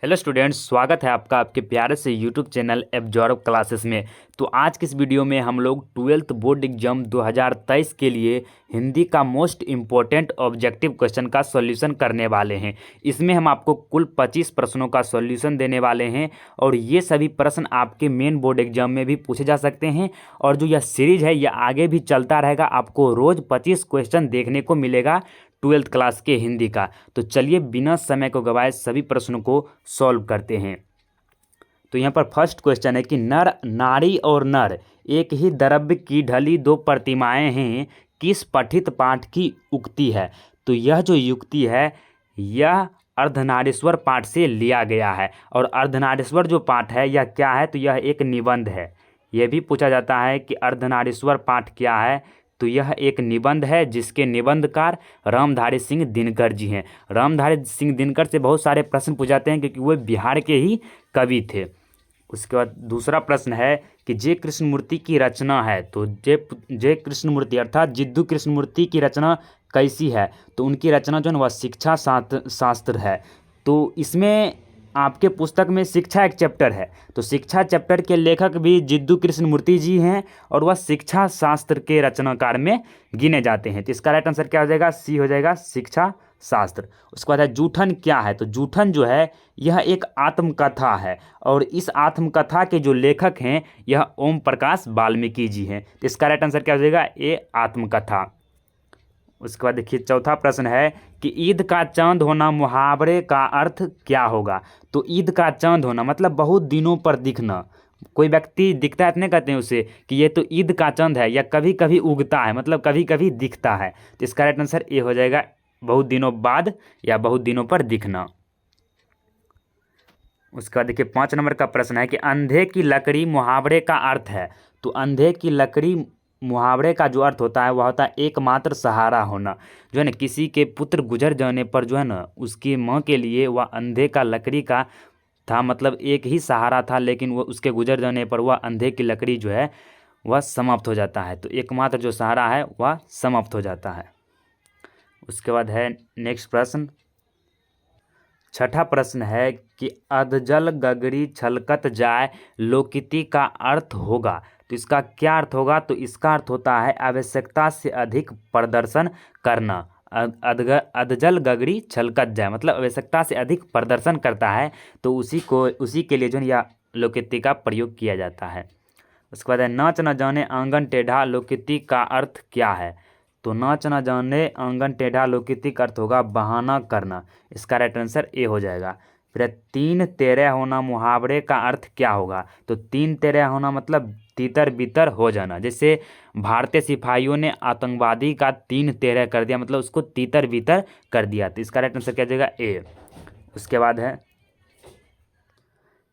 Hello students, स्वागत है आपका आपके प्यारे से यूट्यूब चैनल एब्जॉर्ब क्लासेस में। तो आज की इस वीडियो में हम लोग 12th बोर्ड एग्जाम 2023 के लिए हिंदी का मोस्ट इम्पोर्टेंट ऑब्जेक्टिव क्वेश्चन का सॉल्यूशन करने वाले हैं। इसमें हम आपको कुल 25 प्रश्नों का सॉल्यूशन देने वाले हैं और ये सभी प्रश्न आपके मेन बोर्ड एग्जाम में भी पूछे जा सकते हैं। और जो यह सीरीज है यह आगे भी चलता रहेगा, आपको रोज़ 25 क्वेश्चन देखने को मिलेगा 12th क्लास के हिंदी का। तो चलिए बिना समय को गवाए सभी प्रश्नों को सॉल्व करते हैं। तो यहाँ पर फर्स्ट क्वेश्चन है कि नर नारी और नर एक ही द्रव्य की ढली दो प्रतिमाएं हैं, किस पठित पाठ की उक्ति है। तो यह जो युक्ति है यह अर्धनारीश्वर पाठ से लिया गया है। और अर्धनारीश्वर जो पाठ है यह क्या है, तो यह एक निबंध है। यह भी पूछा जाता है कि अर्धनारीश्वर पाठ क्या है, तो यह एक निबंध है जिसके निबंधकार रामधारी सिंह दिनकर जी हैं। रामधारी सिंह दिनकर से बहुत सारे प्रश्न पूछे जाते हैं क्योंकि वो बिहार के ही कवि थे। उसके बाद दूसरा प्रश्न है कि जय कृष्णमूर्ति की रचना है, तो जय कृष्णमूर्ति अर्थात जिद्दू कृष्णमूर्ति की रचना कैसी है, तो उनकी रचना जो है वह शिक्षा शास्त्र है। तो इसमें आपके पुस्तक में शिक्षा एक चैप्टर है, तो शिक्षा चैप्टर के लेखक भी जिद्दू कृष्णमूर्ति जी हैं और वह शिक्षा शास्त्र के रचनाकार में गिने जाते हैं। तो इसका राइट आंसर क्या हो जाएगा, सी हो जाएगा, शिक्षा शास्त्र। उसके बाद है जूठन क्या है, तो जूठन जो है यह एक आत्मकथा है और इस आत्मकथा के जो लेखक हैं यह ओम प्रकाश वाल्मीकि जी हैं। तो इसका राइट आंसर क्या हो जाएगा, ए आत्मकथा। उसके बाद देखिए चौथा प्रश्न है कि ईद का चांद होना मुहावरे का अर्थ क्या होगा। तो ईद का चांद होना मतलब बहुत दिनों पर दिखना। कोई व्यक्ति दिखता है इतने कहते हैं उसे कि ये तो ईद का चांद है, या कभी कभी उगता है मतलब कभी कभी दिखता है। तो इसका राइट आंसर ए हो जाएगा, बहुत दिनों बाद या बहुत दिनों पर दिखना। उसके बाद देखिए 5 नंबर का प्रश्न है कि अंधे की लकड़ी मुहावरे का अर्थ है। तो अंधे की लकड़ी मुहावरे का जो अर्थ होता है वह होता है एकमात्र सहारा होना। जो है ना, किसी के पुत्र गुजर जाने पर जो है ना उसकी माँ के लिए वह अंधे का लकड़ी का था, मतलब एक ही सहारा था, लेकिन वो उसके गुजर जाने पर वह अंधे की लकड़ी जो है वह समाप्त हो जाता है। तो एकमात्र जो सहारा है वह समाप्त हो जाता है। उसके बाद है नेक्स्ट प्रश्न, छठा प्रश्न है कि अधजल गगरी छलकत जाए लोकिति का अर्थ होगा। तो इसका क्या अर्थ होगा, तो इसका अर्थ होता है आवश्यकता से अधिक प्रदर्शन करना। अधजल गगरी छलकत जाए मतलब आवश्यकता से अधिक प्रदर्शन करता है, तो उसी के लिए जो है यह लोकिति का प्रयोग किया जाता है। उसके बाद है नाच न जाने आंगन टेढ़ा लोकिति का अर्थ क्या है। तो नाच न जाने आंगन टेढ़ा लोकिति का अर्थ होगा बहाना करना। इसका राइट आंसर ए हो जाएगा। फिर तीन तेरह होना मुहावरे का अर्थ क्या होगा। तो तीन तेरह होना मतलब तितर बितर हो जाना। जैसे भारतीय सिपाहियों ने आतंकवादी का तीन तेरह कर दिया, मतलब उसको तितर बितर कर दिया। तो इसका राइट आंसर क्या जाएगा, ए। उसके बाद है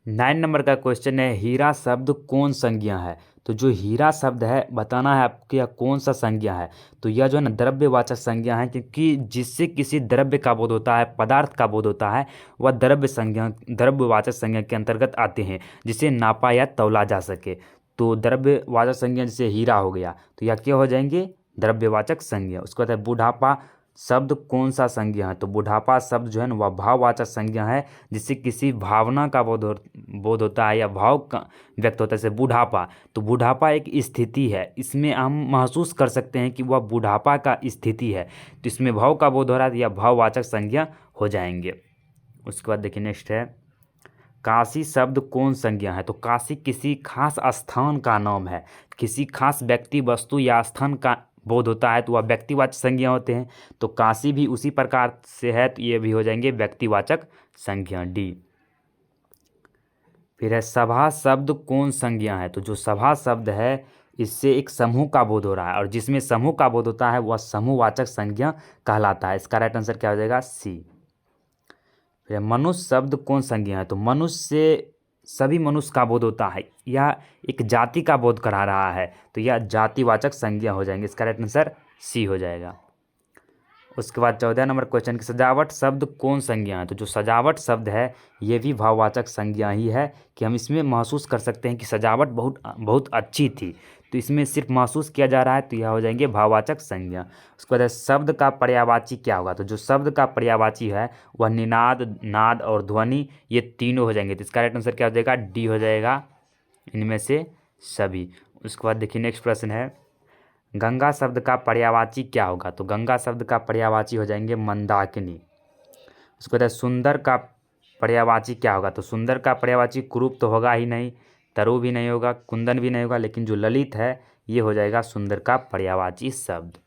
9 नंबर का क्वेश्चन है हीरा शब्द कौन संज्ञा है। तो जो हीरा शब्द है बताना है आपको यह कौन सा संज्ञा है। तो यह जो है ना द्रव्यवाचक संज्ञा है, क्योंकि जिससे किसी द्रव्य का बोध होता है, पदार्थ का बोध होता है, वह द्रव्यवाचक संज्ञा के अंतर्गत आते हैं, जिसे नापा या तौला जा सके। तो द्रव्यवाचक संज्ञा जैसे हीरा हो गया, तो यह क्या हो जाएंगे, द्रव्यवाचक संज्ञा। उसके बाद है बुढ़ापा शब्द कौन सा संज्ञा है। तो बुढ़ापा शब्द जो है ना वह भाववाचक संज्ञा है, जिससे किसी भावना का बोध होता है या भाव का व्यक्त होता है, जैसे बुढ़ापा। तो बुढ़ापा एक स्थिति है, इसमें हम महसूस कर सकते हैं कि वह बुढ़ापा का स्थिति है, तो इसमें भाव का बोध हो रहा है या भाववाचक संज्ञा हो जाएंगे। उसके बाद देखिए नेक्स्ट है काशी शब्द कौन संज्ञा है। तो काशी किसी खास स्थान का नाम है, किसी खास व्यक्ति वस्तु या स्थान का बोध होता है तो वह व्यक्तिवाचक संज्ञा होते हैं। तो काशी भी उसी प्रकार से है, तो ये भी हो जाएंगे व्यक्तिवाचक संज्ञा, डी। फिर है सभा शब्द कौन संज्ञा है। तो जो सभा शब्द है इससे एक समूह का बोध हो रहा है, और जिसमें समूह का बोध होता है वह समूहवाचक संज्ञा कहलाता है। इसका राइट आंसर क्या हो जाएगा, सी। फिर मनुष्य शब्द कौन संज्ञा है। तो मनुष्य से सभी मनुष्य का बोध होता है, यह एक जाति का बोध करा रहा है, तो यह जातिवाचक संज्ञा हो जाएंगे। इसका राइट आंसर सी हो जाएगा। उसके बाद 14 नंबर क्वेश्चन की सजावट शब्द कौन संज्ञा है। तो जो सजावट शब्द है ये भी भाववाचक संज्ञा ही है, कि हम इसमें महसूस कर सकते हैं कि सजावट बहुत बहुत अच्छी थी, तो इसमें सिर्फ महसूस किया जा रहा है, तो यह हो जाएंगे भाववाचक संज्ञा। उसके बाद शब्द का पर्यायवाची क्या होगा, तो जो शब्द का पर्यायवाची है वह निनाद, नाद और ध्वनि, ये तीनों हो जाएंगे। तो इसका राइट आंसर क्या हो जाएगा, डी हो जाएगा, इनमें से सभी। उसके बाद देखिए नेक्स्ट प्रश्न है, गंगा शब्द का पर्यायवाची क्या होगा, तो गंगा शब्द का पर्यायवाची हो जाएंगे मंदाकिनी। उसके बाद सुंदर का पर्यायवाची क्या होगा, तो सुंदर का पर्यायवाची कुरूप तो होगा ही नहीं, तरु भी नहीं होगा, कुंदन भी नहीं होगा, लेकिन जो ललित है ये हो जाएगा सुंदर का पर्यायवाची शब्द।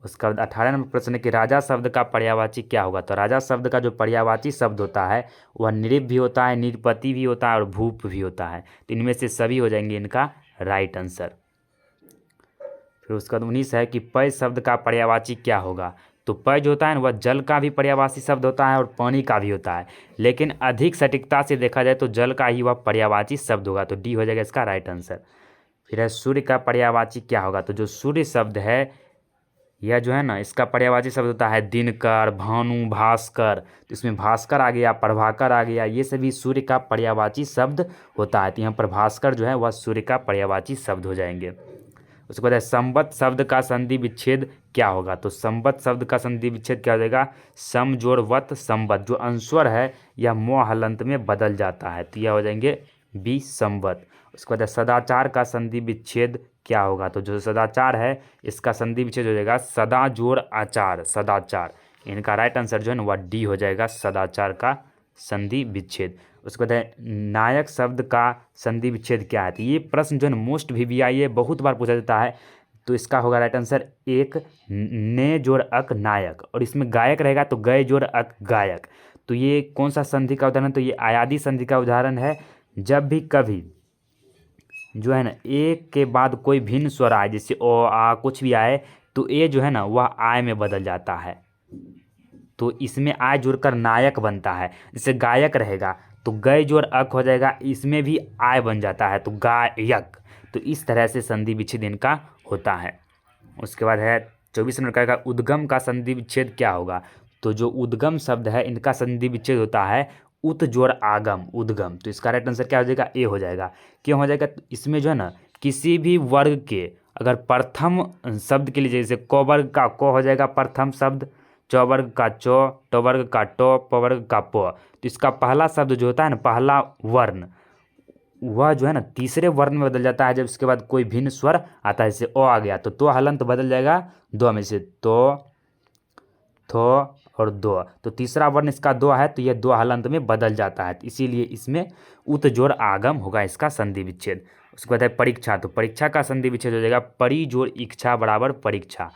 उसके बाद 18 नंबर प्रश्न है कि राजा शब्द का पर्यायवाची क्या होगा, तो राजा शब्द का जो पर्यायवाची शब्द होता है वह नृप भी होता है, नृपति भी होता है और भूप भी होता है। तो इनमें से सभी हो जाएंगे इनका राइट आंसर। फिर उसके बाद 19 है कि पय शब्द का पर्यायवाची क्या होगा, तो पय जो होता है ना वह जल का भी पर्यायवाची शब्द होता है और पानी का भी होता है, लेकिन अधिक सटीकता से देखा जाए तो जल का ही वह पर्यायवाची शब्द होगा, तो डी हो जाएगा इसका राइट आंसर। फिर है सूर्य का पर्यायवाची क्या होगा, तो जो सूर्य शब्द है यह जो है ना इसका पर्यायवाची शब्द होता है दिनकर, भानु, भास्कर। तो इसमें भास्कर आ गया, प्रभाकर आ गया, ये सभी सूर्य का पर्यायवाची शब्द होता है। तो यहाँ पर भास्कर जो है वह सूर्य का पर्यायवाची शब्द हो जाएंगे। उसके बाद है संवत शब्द का संधि विच्छेद क्या होगा, तो संवत शब्द का संधि विच्छेद क्या हो जाएगा, सम जोड़ वत संवत। जो अंस्वर है यह म हलंत में बदल जाता है, तो यह हो जाएंगे बी संवत। उसके बाद है सदाचार का संधि विच्छेद क्या होगा, तो जो सदाचार है इसका संधि विच्छेद हो जाएगा सदा जोड़ आचार, सदाचार। इनका राइट आंसर जो है ना वह डी हो जाएगा, सदाचार का संधि विच्छेद। उसके बाद है नायक शब्द का संधि विच्छेद क्या है, तो ये प्रश्न जो है मोस्ट VVI है, बहुत बार पूछा जाता है। तो इसका होगा राइट आंसर एक, ने जोड़ अक नायक, और इसमें गायक रहेगा तो गए जोड़ अक गायक। तो ये कौन सा संधि का उदाहरण है, तो ये आयादी संधि का उदाहरण है। जब भी कभी जो है ना एक के बाद कोई भिन्न स्वर आए, जैसे ओ आ कुछ भी आए, तो ए जो है ना वह आय में बदल जाता है, तो इसमें आय जुड़कर नायक बनता है। जैसे गायक रहेगा तो गय जोड़ अक हो जाएगा, इसमें भी आय बन जाता है तो गायक। तो इस तरह से संधि विच्छेद इनका होता है। उसके बाद है 24 नंबर का उद्गम का संधि विच्छेद क्या होगा, तो जो उद्गम शब्द है इनका संधि विच्छेद होता है उत जोड़ आगम, उद्गम। तो इसका राइट आंसर क्या हो जाएगा, ए हो जाएगा। क्यों हो जाएगा, तो इसमें जो है ना किसी भी वर्ग के अगर प्रथम शब्द के लिए, जैसे क वर्ग का क हो जाएगा प्रथम शब्द, च वर्ग का च, ट वर्ग का ट, प वर्ग का प, तो इसका पहला शब्द जो होता है ना पहला वर्ण, वह जो है ना तीसरे वर्ण में बदल जाता है जब इसके बाद कोई भिन्न स्वर आता है। जैसे ओ आ गया तो हलंत बदल जाएगा दो में से, तो थो और दो, तो तीसरा वर्ण इसका दो है तो यह दो हलंत में बदल जाता है, इसीलिए इसमें उत जोड़ आगम होगा इसका संधि विच्छेद। उसके बाद है परीक्षा, तो परीक्षा का संधि विच्छेद हो जाएगा परि जोड़ इच्छा बराबर परीक्षा।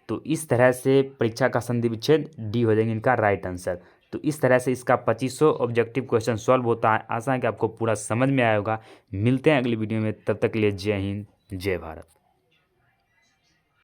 तो इस तरह से परीक्षा का संधि विच्छेद डी हो जाएंगे इनका राइट आंसर। तो इस तरह से इसका 2500 ऑब्जेक्टिव क्वेश्चन सॉल्व होता है। आशा है कि आपको पूरा समझ में आया होगा। मिलते हैं अगली वीडियो में, तब तक के लिए जय हिंद, जय भारत।